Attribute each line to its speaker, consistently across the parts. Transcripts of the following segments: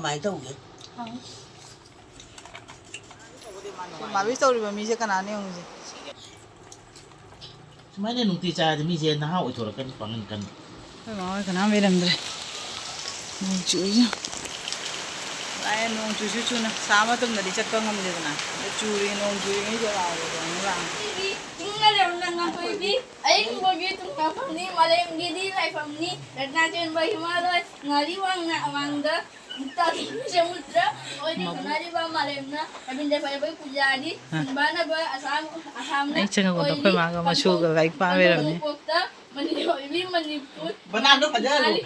Speaker 1: Mày đâu vậy?
Speaker 2: Mà biết đâu mà mình sẽ cái nào nè không gì?
Speaker 1: Mấy đứa nung tì cha thì mình sẽ nó hao thôi cái bằng cái.
Speaker 2: Thôi mà cái nào mới làm được. Nung chuối chứ. Ai nung chuối chuối chuối nè. Sáng mà tụi mình đi chặt con không được nè. Chuối nung chuối cái chỗ nào rồi nó làm.
Speaker 3: Nga làm năng thôi đi. Anh có gì tụi nó phẩm đi mà em đi lại phẩm đi. Đặt na trên bay mà thôi. Ngài đi vang nạ vang đó. Tadi semudra, oh di mana di bawah malamnya, tapi dia pada pergi puja di, mana bah asam
Speaker 2: Anh chẳng có đọc phải mà chua cái gạch pha về rồi nhỉ?
Speaker 3: Meniput.
Speaker 1: Benar dong aja lu.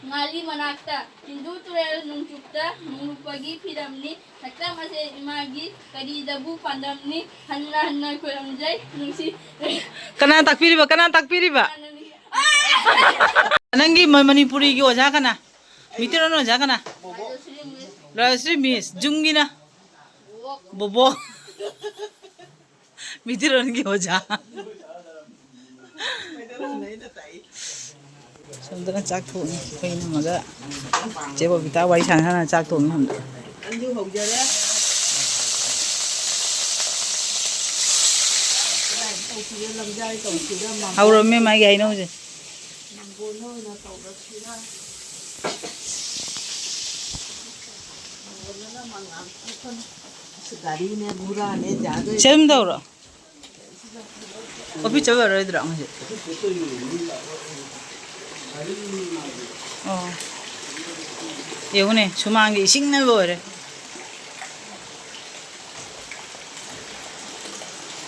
Speaker 3: Ngali manakta, Hindu tu nung cipta, nung pagi pidam ni, takta masih imagi, kadi dabu pandam ni, hanna kuram jai, nung si.
Speaker 2: Kana takpiri ba? Nangi Manipuri ki oja kana. Mitiro no oja kana. Rajasri miss, jungi na. Bobo. Mitiro ki oja. Samdana chak thong koi na maga. Je Bobita wai san sana chak thong hum.
Speaker 1: Anh du hồng giờ đấy.
Speaker 2: Hau ro me mai gai no je.
Speaker 1: Sekali ni murah ni jaga.
Speaker 2: Chem đâu rồi? Opi chawa rồi được không? Yêu này, chúng mang cái sinh này rồi.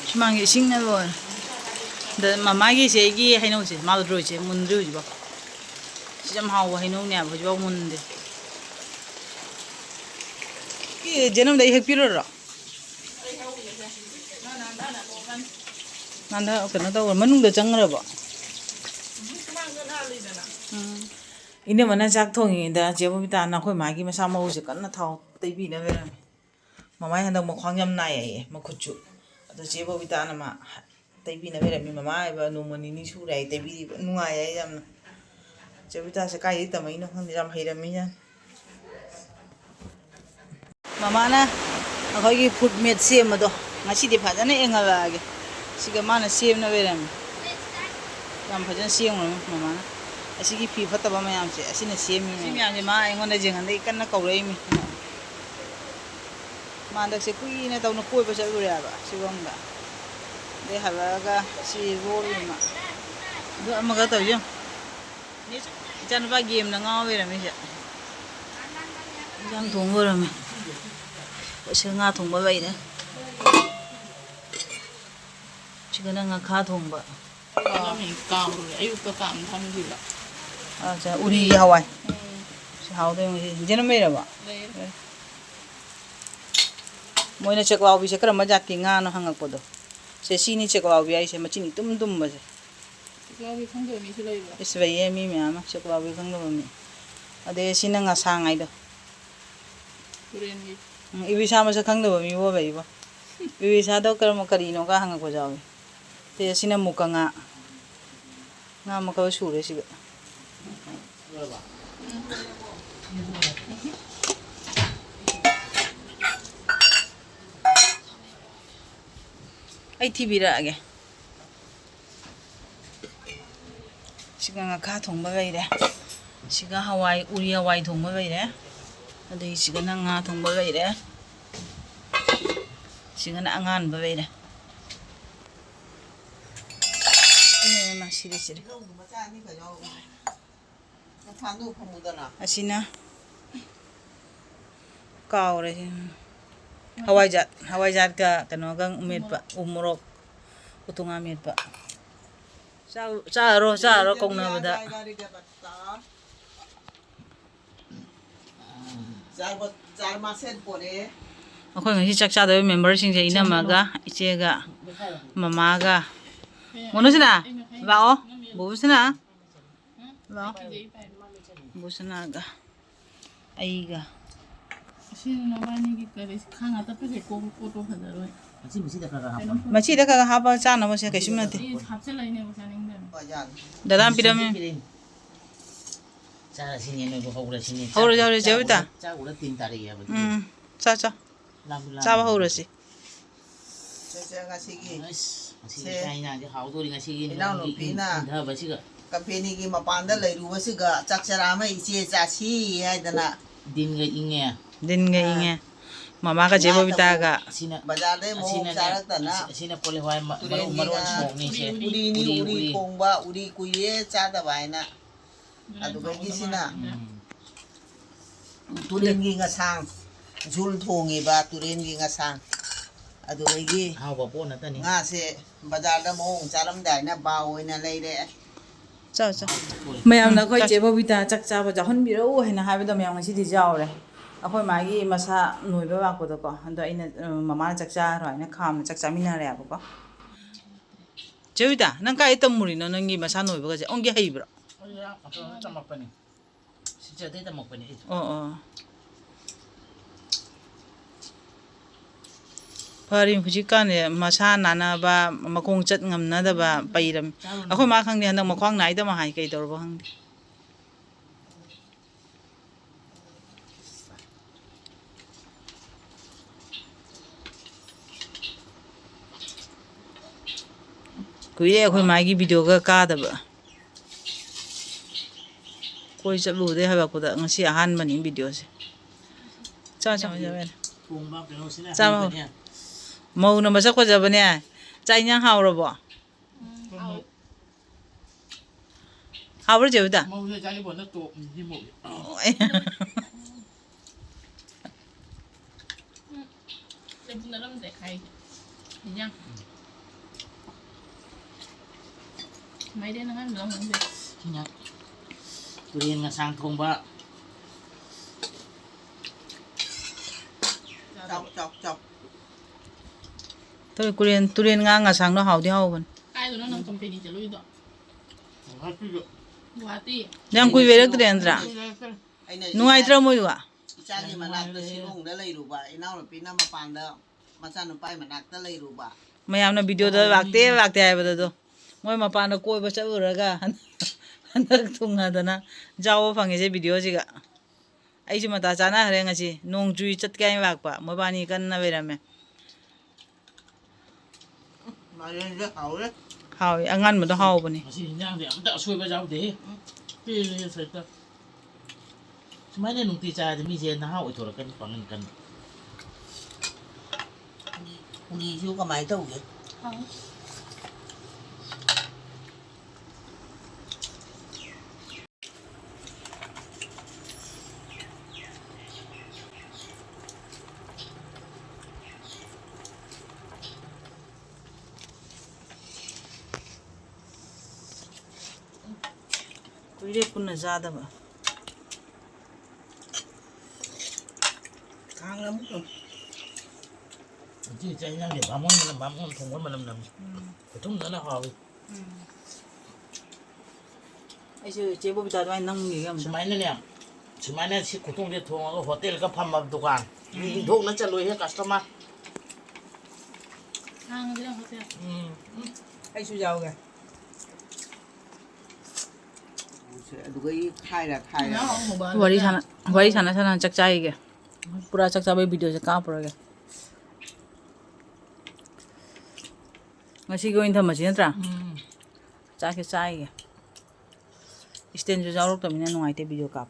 Speaker 2: Chúng mang cái sinh này rồi. Để mà mai cái gì cái hay nói gì, mau rồi chứ, muốn rồi chứ bao. Chỉ làm hao hay nói nè, bây giờ muốn đi. Cái जनम đấy hết piro rồi. Nanda cái nó đâu mà nung được trắng rồi bỏ. Ini mana chak thong da je Bobita na khoi ma gi ma sa mau je kan na thau tei bi na vera mama han dang ma khwang yam nai ai ma khuchu da je Bobita na ma tei bi na vera mi mama ai ba no mani ni su rai tei bi nuai ai yam je Bobita se kai ta mai no khang ram hai ram mi ya mama na khoi gi food mate sem ma do ngasi di phajana enga ba ge siga mana sem na vera mi yam phajan sem mama na asigi pi fataba mayam se asina semi mayam se ma aingonda jengan dei kanna kaurei mi mandak se kui na tawna koi ba chalu ya ba sigonga de halaga si rol ma do amaga taw jam jan ba game na ngaw we ra mi se jang thong wo ra mi ba se nga thong ba bai ne chigana nga kha thong ba
Speaker 4: mình cào rồi ấy có cảm thăm gì vậy?
Speaker 2: 자, 우리 하와이. 하와이 이제는 매라 봐.
Speaker 4: 네.
Speaker 2: 뭐이나 체크아웃 비세 그럼 맞아 킹아노 한각보다. 세 시니 체크아웃 비아이 세 마치니 tumtum 맞아.
Speaker 4: 체크아웃이 상대 미실래요.
Speaker 2: 있어야 미미야마 체크아웃 상도미. 아데 시는 아상아이도.
Speaker 4: 그래니.
Speaker 2: 이비사마서 강도 미워 베이바. 이비사도 그럼 거리노가 한각보자. 데 시는 무강아. nga mà có sủ đấy chị ạ. Ai thì bị ra kìa. Chị nga khá thùng bơ vậy đấy. Chị nga Hawaii, uri Hawaii thùng bơ vậy đấy. Ở đây chị nga nga thùng bơ vậy đấy. Chị nga ngan bơ vậy đấy. Siri siri. Asina. Kau re. Hawai jat ka kano gang umit pa umrok utunga mit pa. Sa ro kong na bada.
Speaker 1: Jar masen pore.
Speaker 2: Ako ngasi chak cha da member sing je ina maga iche ga mama ga. Mono sina? Bao? Bố sina? Bao? Bố sina ga. Ai ga.
Speaker 4: Sino naman ni kare khanga ta pe ko to hada rồi.
Speaker 2: Machi da ka haba cha na mo se kashim na te.
Speaker 4: Hapse lai ne basa ning da.
Speaker 2: Dadam pidam.
Speaker 5: 자 신이 너 하우라 신이
Speaker 2: 하우라 하우라 제비다
Speaker 5: 짜고라 띵다리야 뭐
Speaker 2: 짜짜 짜봐 하우라시
Speaker 1: 제가 시기
Speaker 5: 아이나 이제 하우도리가 시기 더 버시가
Speaker 1: ꯀꯝꯄꯦꯅꯤꯒꯤ ꯃꯄꯥꯟꯗ ꯂꯩꯔꯨꯕꯁꯤꯒ ꯆꯥꯛ ꯆꯔꯥ ꯑꯃ ꯏꯆꯦ ꯆꯥꯁꯤ ꯍꯥꯏꯗꯅ
Speaker 5: 딘가 잉에
Speaker 2: 딘가 잉에 마마가 제법이다가
Speaker 1: ꯕꯖꯥꯔꯗꯩ ꯃꯣꯡ ꯆꯥꯔꯛꯇꯅ
Speaker 5: 시나 폴레 화이 마로 속니세
Speaker 1: 우리니 우리 콩바 우리 구이에 짜다바 하이나 ꯑꯗꯨꯒꯒꯤꯁꯤꯅ ꯇꯨꯔꯦꯟꯒꯤ ꯉꯁꯥꯡ ঝুল ꯊꯣꯡꯉꯤꯕ ꯇꯨꯔꯦꯟꯒꯤ ꯉꯁꯥꯡ ꯑꯗꯨꯗꯒꯤ
Speaker 5: 하우바 뽀나다니
Speaker 1: ꯉꯥꯁꯦ ꯕꯖꯥꯔꯗ ꯃꯑꯣꯡ ꯆꯥꯔꯝꯗꯥꯏꯅ ꯕꯥꯎ ꯑꯣꯏꯅ ꯂꯩꯔꯦ
Speaker 2: 짜짜 ꯃꯌꯥꯝꯅ ꯑꯩꯈꯣꯏ ꯆꯦꯕꯣꯕꯤꯇꯥ ꯆꯥꯛ ꯆꯥꯕ ꯆꯥꯍꯟꯕꯤꯔꯛꯎ ꯍꯥꯏꯅ ꯍꯥꯏꯕꯗꯣ ꯃꯌꯥꯝ ꯉꯁꯤꯗꯤ ꯌꯥꯎꯔꯦ ꯑꯩꯈꯣꯏ ꯃꯥꯒꯤ ꯃꯁꯥ ꯅꯣꯏꯕ ꯂꯥꯛꯄꯗꯀꯣ ꯑꯗꯣ ꯑꯩꯅ ꯃꯃꯥꯅ ꯆꯥꯛ ꯆꯥꯔꯣ ꯍꯥꯏꯅ ꯈꯥꯝꯅ ꯆꯥꯛ ꯆꯥꯃꯤꯟꯅꯔꯦꯕꯀꯣ ꯆꯦꯕꯣꯕꯤꯇꯥ ꯅꯪ ꯀꯥꯏ ꯇꯝꯃꯨꯔꯤꯅꯣ ꯅꯪꯒꯤ ꯃꯁꯥ ꯅꯣꯏꯕꯒꯁꯦ ꯑꯣꯟꯒꯤ ꯍꯩꯕ꯭ꯔꯣ
Speaker 5: tamapani sijade tamapani
Speaker 2: ꯐꯔꯤ ꯍꯧꯖꯤꯛꯀꯥꯟꯗꯤ ꯃꯁꯥ ꯅꯥꯅꯕ ꯃꯈꯣꯡ ꯆꯠ ꯉꯝꯅꯗꯕ ꯄꯩꯔꯝ ꯑꯩꯈꯣꯏ ꯃꯥ ꯈꯪꯗꯦ ꯍꯟꯗꯛ ꯃꯈ꯭ꯋꯥꯡ ꯅꯥꯏꯗꯕ ꯍꯥꯏ ꯀꯩ ꯇꯧꯔꯕ ꯈꯪꯗꯦ ꯀꯨꯏꯔꯦ ꯑꯩꯈꯣꯏ ꯃꯥꯒꯤ ꯚꯤꯗꯤꯑꯣꯒ ꯀꯥꯗꯕ ꯀꯣꯏ ꯆꯠꯂꯨꯕꯗꯩ ꯍꯜꯂꯛꯄꯗ ꯉꯁꯤ ꯑꯍꯥꯟꯕꯅꯤ ꯚꯤꯗꯤꯑꯣꯁꯦ ꯆꯥꯕ ꯃꯧꯅ ꯃꯁꯛ ꯐꯖꯕꯅꯦ ꯆꯥꯛ ꯏꯟꯖꯥꯡ ꯍꯥꯎꯔꯕꯣ ꯍꯥꯎꯕ꯭ꯔꯣ ꯆꯦꯕꯤꯇꯥ
Speaker 5: turin nga sang thongba
Speaker 1: chọc chọc chọc
Speaker 2: thôi turen nga ngasang nó hào đi hào vẫn
Speaker 4: ai rồi nó nằm company chỉ lui đó guati
Speaker 2: đang quy về được turen ra nuai trâu môi à
Speaker 1: ꯏꯆꯥꯒꯤ ꯃꯅꯥꯛꯇ ꯁꯤꯂꯣꯡꯗ ꯂꯩꯔꯨꯕ ꯏꯅꯥꯎꯅꯨꯄꯤꯅ ꯃꯄꯥꯟꯗ ꯃꯆꯥꯅꯨꯄꯥꯒꯤ ꯃꯅꯥꯛꯇ ꯂꯩꯔꯨꯕ
Speaker 2: ꯃꯌꯥꯝꯅ ꯚꯤꯗꯤꯑꯣꯗ ꯂꯥꯛꯇꯦ ꯍꯥꯏꯕꯗꯣ ꯃꯣꯏ ꯃꯄꯥꯟꯗ ꯀꯣꯏꯕ ꯆꯠꯂꯨꯔꯒ ꯍꯟꯗꯛ ꯊꯨꯡꯅꯗꯅ ꯌꯥꯎꯕ ꯐꯪꯉꯤꯁꯦ ꯚꯤꯗꯤꯑꯣꯁꯤꯒ ꯑꯩꯁꯨ ꯃꯇꯥ ꯆꯥꯅꯈ꯭ꯔꯦ ꯉꯁꯤ ꯅꯣꯡ ꯆꯨꯏ ꯆꯠꯀꯦ ꯍꯥꯏꯅ ꯂꯥꯛꯄ ꯃꯣꯏꯕꯥꯅꯤ ꯀꯟꯅ ꯂꯩꯔꯝꯃꯦ ꯍꯥꯎꯋꯤ ꯑꯉꯥꯟꯕꯗꯣ ꯍꯥꯎꯕꯅꯤ
Speaker 5: masi hinjang amta asoiba jaude pele saita sumane nungti cha de mi je na ha oithораkan pangan kan
Speaker 1: 우리ꯁꯨ 그만이 더우게
Speaker 2: kuire punna zadaba
Speaker 1: 강남
Speaker 5: ji cha yang de bamon thongwa malam nam thong na hawi
Speaker 2: ꯑꯩꯁꯨ ꯆꯦꯕꯣꯕꯤꯇꯥ ꯑꯗꯨꯃꯥꯏꯅ ꯅꯪꯒꯤꯒ ꯑꯝꯇ
Speaker 5: sumane si kutung de thong hotel ka pham dukan mi dhok na chaloi he customer
Speaker 4: hàng cái đó hotel
Speaker 1: ꯑꯩꯁꯨ ꯌꯥꯎꯒꯦ ꯑꯗꯨꯒ ꯈꯥꯏꯔ
Speaker 2: wari sana chak chaige pura chak chabai video se ka purage ngasi go in thama chi natra cha ke chaige stand jo jarok to mina nungai te video ka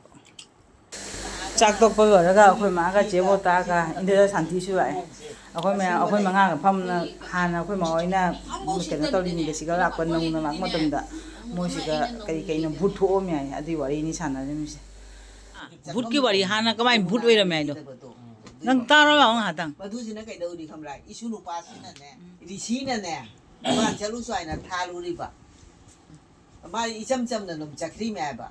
Speaker 2: chak tok pa ga akhoi ma ga chebo ta ga inde santi su ai akhoi ma nga ga pham na hana akhoi ma oina kena to ni de siga la kon nung na mak ma tum da moi siga kai na bhut tho me ai adi wari ni sana ne mi se bhut ki wari hana kamai bhut wei ra me ai do nang ta ro ba nga tang
Speaker 1: ꯃꯗꯨꯁꯤꯅ ꯀꯩꯗꯧꯔꯤ ꯈꯪꯕ꯭ꯔꯥ ꯏꯁꯨ ꯅꯨꯄꯥꯁꯤꯅꯅꯦ ꯔꯤꯁꯤꯅꯅꯦ ꯃꯥ ꯆꯠꯂꯨꯁꯨ ꯍꯥꯏꯅ ꯊꯥꯔꯨꯔꯤꯕ ꯃꯥ ꯏꯆꯝ ꯆꯝꯅ ꯑꯗꯨꯝ ꯆꯠꯈ꯭ꯔꯤꯃꯦ ꯍꯥꯏꯕ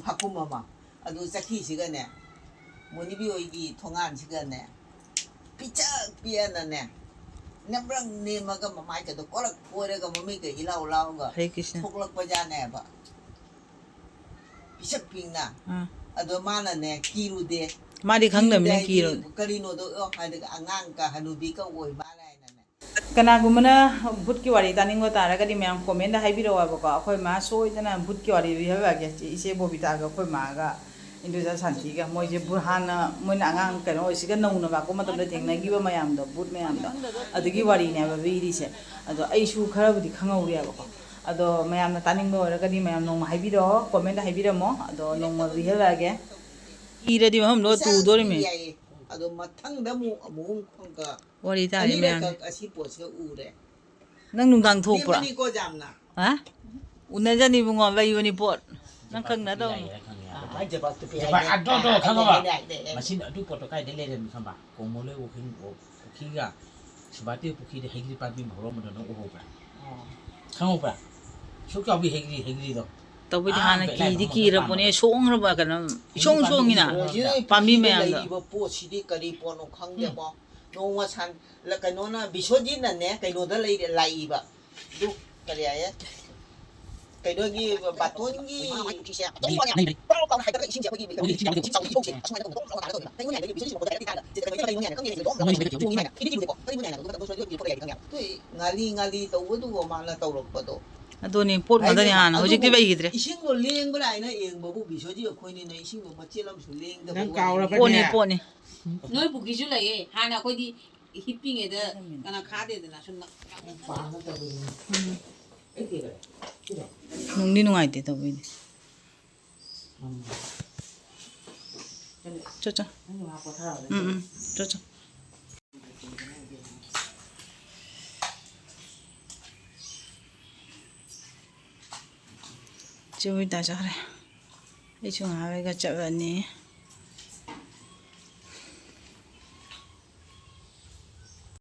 Speaker 1: ꯍꯥꯀꯨꯝ ꯑꯃ ꯑꯗꯨ ꯆꯠꯈꯤꯁꯤꯒꯅꯦ ꯃꯣꯅꯤꯕꯤ ꯍꯣꯏꯒꯤ ꯊꯣꯡꯒꯥꯟꯁꯤꯒꯅꯦ ꯄꯤꯆꯛ ꯄꯤꯑꯅꯅꯦ ꯅꯝꯕ꯭ꯔꯪ ꯅꯦꯝꯃꯒ ꯃꯃꯥꯏꯒꯗꯣ ꯀꯣꯔꯛ ꯀꯣꯏꯔꯒ ꯃꯃꯤꯠꯀ ꯏꯂꯥꯎ ꯂꯥꯎꯒ ꯊꯣꯛꯂꯛꯄꯖꯥꯠꯅꯦꯕ ꯄꯤꯁꯛ ꯄꯤꯛꯅ ꯑꯗꯣ ꯃꯥꯅꯅꯦ ꯀꯤꯔꯨꯗꯦ
Speaker 2: madi khang dam ne ki ro
Speaker 1: ꯀꯔꯤꯅꯣꯗꯣ ꯍꯥꯏꯔꯒ ꯑꯉꯥꯡꯒ ꯍꯅꯨꯕꯤꯒ ꯑꯣꯏ ꯃꯥꯜꯂꯦ ꯍꯥꯏꯅꯅꯦ
Speaker 2: ꯀꯅꯥꯒꯨꯝꯕꯅ ꯚꯨꯠꯀꯤ ꯋꯥꯔꯤ ꯇꯥꯅꯤꯡꯕ ꯇꯥꯔꯒꯗꯤ ꯃꯌꯥꯝ ꯀꯣꯃꯦꯟꯗ ꯍꯥꯏꯕꯤꯔꯛꯑꯣꯕꯀꯣ ꯑꯩꯈꯣꯏ ꯃꯥ ꯁꯣꯏꯗꯅ ꯚꯨꯠꯀꯤ ꯋꯥꯔꯤ ꯂꯤꯍꯜꯂꯛꯑꯒꯦ ꯏꯆꯦ ꯕꯣꯕꯤꯇꯥꯒ ꯑꯩꯈꯣꯏ ꯃꯥꯒ ꯏꯟꯗꯣꯆꯥ ꯁꯥꯟꯇꯤꯒ ꯃꯣꯏꯁꯦ ꯍꯥꯟꯅ ꯃꯣꯏꯅ ꯑꯉꯥꯡ ꯀꯩꯅꯣ ꯑꯣꯏꯁꯤꯒ ꯅꯧꯅ ꯂꯥꯛꯄ ꯃꯇꯝꯗ ꯊꯦꯡꯅꯈꯤꯕ ꯃꯌꯥꯝꯗꯣ ꯚꯨꯠ ꯃꯌꯥꯝꯗꯣ ꯑꯗꯨꯒꯤ ꯋꯥꯔꯤꯅꯦꯕ ꯂꯤꯔꯤꯁꯦ ꯑꯗꯣ ꯑꯩꯁꯨ ꯈꯔꯕꯨꯗꯤ ꯈꯪꯍꯧꯔꯦꯕꯀꯣ ꯑꯗꯣ ꯃꯌꯥꯝꯅ ꯇꯥꯅꯤꯡꯕ ꯑꯣꯏꯔꯒꯗꯤ ꯃꯌꯥꯝ ꯅꯣꯡꯃ ꯍꯥꯏꯕꯤꯔꯛꯑꯣ ꯀꯣꯃꯦꯟꯗ ꯍꯥꯏꯕꯤꯔꯝꯃꯣ ꯑꯗꯣ ꯅꯣꯡꯃ ꯂꯤꯍꯜꯂꯛꯑꯒꯦ ꯏꯔꯗꯤ ꯃꯐꯝꯗꯣ ꯇꯨꯗꯣꯔꯤꯃꯤ
Speaker 1: ꯑꯗꯣ ꯃꯊꯪꯗ ꯑꯃꯨꯛ
Speaker 2: ꯋꯥꯔꯤ ꯇꯥꯔꯤ ꯃꯌꯥꯝ
Speaker 1: ꯑꯅꯤꯔꯛ ꯑꯁꯤ ꯄꯣꯠꯁꯦ ꯎꯔꯦ
Speaker 2: ꯅꯪ ꯅꯨꯡꯗꯥꯡ ꯊꯣꯛꯄ꯭ꯔꯥ
Speaker 1: ꯂꯦꯝꯕꯅꯤꯀꯣ ꯌꯥꯝꯅ
Speaker 2: ꯍꯥ ꯎꯅꯖꯅꯤ ꯏꯕꯨꯡꯉꯣ ꯂꯩꯕꯅꯤ ꯄꯣꯠ ꯅꯪ ꯈꯪꯅꯗꯧꯅꯤ
Speaker 5: ꯑꯗꯣ ꯈꯪꯉꯕ ꯃꯁꯤꯅ ꯑꯗꯨ ꯄꯣꯠꯇꯣ ꯀꯥꯏꯗꯩ ꯂꯩꯔꯝꯃꯤ ꯈꯪꯕ ꯀꯣꯡꯃꯣꯂꯣꯏ ꯄꯨꯈ꯭ꯔꯤꯒ ꯁꯨꯕꯥꯇꯤ ꯄꯨꯈ꯭ꯔꯤꯗ ꯍꯩꯒ꯭ꯔꯤ ꯄꯥꯝꯕꯤ ꯑꯃ ꯍꯧꯔꯝꯕꯗꯣ ꯅꯪ ꯎꯍꯧꯕ꯭ꯔꯥ ꯈꯪꯍꯧꯕ꯭ꯔꯥ ꯁꯨꯛ ꯆꯥꯎꯕꯤ ꯍꯩꯒ꯭ꯔꯤꯗꯣ
Speaker 2: ꯇꯧꯕꯗꯤ ꯍꯥꯟꯅ ꯀꯤꯗꯤ ꯀꯤꯔꯕꯅꯦ ꯁꯣꯡꯈ꯭ꯔꯕ ꯀꯩꯅꯣ ꯏꯁꯣꯡ ꯁꯣꯡꯉꯤꯅ ꯄꯥꯝꯕꯤ ꯃꯌꯥꯝꯗꯣ
Speaker 1: ꯂꯩꯔꯤꯕ ꯄꯣꯠꯁꯤꯗꯤ ꯀꯔꯤ ꯄꯣꯠꯅꯣ ꯈꯪꯗꯦꯕꯣ ꯅꯣꯡꯃ ꯀꯩꯅꯣꯅ ꯕꯤꯁꯣꯖꯤꯠꯅꯅꯦ ꯀꯩꯅꯣꯗ ꯂꯥꯛꯏꯕ ꯑꯗꯨ ꯀꯔꯤ ꯍꯥꯏꯌꯦ ꯀꯩꯅꯣꯒꯤ ꯕꯥꯇꯣꯟꯒꯤ ꯉꯥꯂꯤ ꯇꯧꯕꯗꯨꯒ ꯃꯥꯅ ꯇꯧꯔꯛꯄꯗꯣ
Speaker 2: ꯑꯗꯨꯅꯤ ꯄꯣꯠ ꯉꯥꯛꯇꯅꯤ ꯍꯥꯟꯅ ꯍꯧꯖꯤꯛꯇꯤ ꯂꯩꯈꯤꯗ꯭ꯔꯦ
Speaker 1: 이신고 랭글 아니나 앵보고 미소지 여코니는 이신고 뭐 찔러서 랭다
Speaker 5: ꯅꯪ ꯀꯥꯎꯔꯕꯅꯦ
Speaker 2: ꯄꯣꯠꯅꯤ ꯄꯣꯠꯅꯤ
Speaker 6: ꯅꯣꯏ ꯄꯨꯈꯤꯁꯨ ꯂꯩꯌꯦ ꯍꯥꯟꯅ ꯑꯩꯈꯣꯏꯗꯤ ꯍꯤꯞꯄꯤꯉꯩꯗ ꯀꯅꯥ ꯈꯥꯗꯦꯗꯅ ꯁꯨꯝ
Speaker 2: ꯅꯨꯡꯗꯤ ꯅꯨꯡꯉꯥꯏꯇꯦ ꯇꯧꯕꯤꯗꯤ ꯆꯣ ꯆꯣ ꯆꯦꯕꯣꯕꯤꯇꯥ ꯆꯠꯈ꯭ꯔꯦ ꯑꯩꯁꯨ ꯉꯥꯏꯍꯥꯛ ꯂꯩꯔꯒ ꯆꯠꯂꯅꯤ